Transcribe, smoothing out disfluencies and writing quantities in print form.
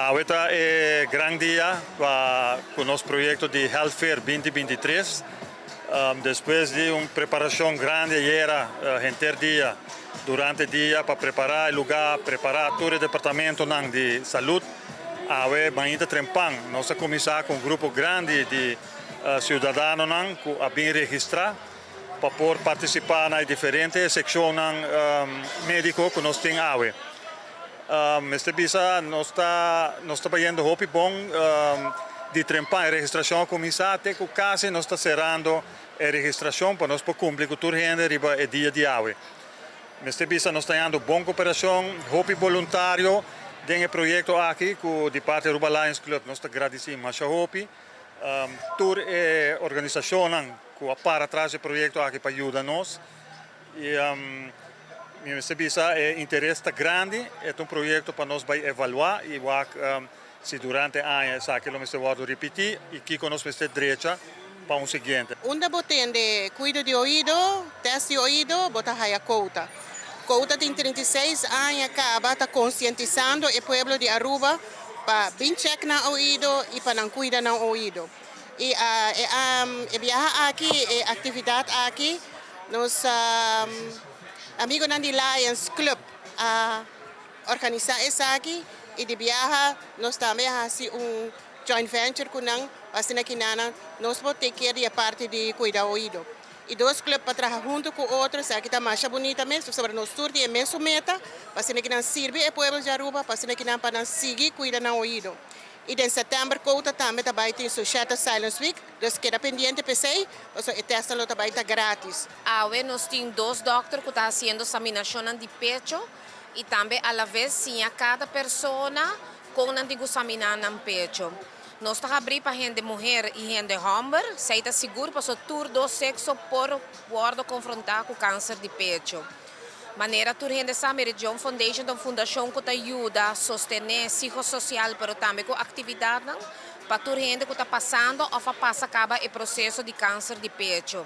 Hoje é grande dia com o nosso projeto de Health Fair 2023. Depois de uma preparação grande, era dia, durante o dia, para preparar o lugar, preparar todo o departamento de saúde. Hoje, ainda trempang, nós começamos com um grupo grande de cidadãos que bem registrados para poder participar nas diferentes secções médicas que nós temos hoje. Esta visa nós está fazendo hopi bom de trempar a registração começar até que quase nós está cerrando a registração para nós cumprir com tudo riba o dia de hoje. Esta visa nós está tendo boa cooperação, hopi voluntário dentro do projeto aqui com de parte do Aruba Lions Club nós está agradecendo mais hopi toda a organização que para atrás do projeto aqui para ajudar nós e essa visa é interesse grande, é projeto para nós vai evaluar e se durante anos aquilo nós vamos repetir e que nós vamos ter direito para seguinte. Onde botende cuido de ouvido, teste de ouvido, bota a Couta. Couta tem 36 anos, acaba está conscientizando o povo de Aruba para bem check na ouvido e para não cuidar no ouvido. E viajar aqui, atividade aqui, nós amigos da Lions Club organizar isso aqui e de viajar nós também fazemos joint venture com nós, assim que nós podemos ter a parte de cuidar do ouvido. E dois clubes para trabalhar junto com outros, aqui está mais bonita mesmo, sobre nós todos é mesmo meta, assim que nós serve o povo de Aruba, assim que nós podemos seguir cuidar do ouvido. E em setembro, Couta também vai ter o Shatter Silence Week, então queda pendente para você, o teste também está grátis. Hoje nós temos dois doutores que estão fazendo examinação de pecho e também, à vez, sim, a cada pessoa com uma examinação no pecho. Nós estamos abrindo para gente mulher e gente homem, se está seguro para todos os sexos poder confrontar com o câncer de pecho. Maneira que a gente sabe, a Region Foundation é uma fundação que ajuda a sostener o psicossocial, mas também com atividades para a gente que está passando ou passa acaba o processo de câncer de pecho.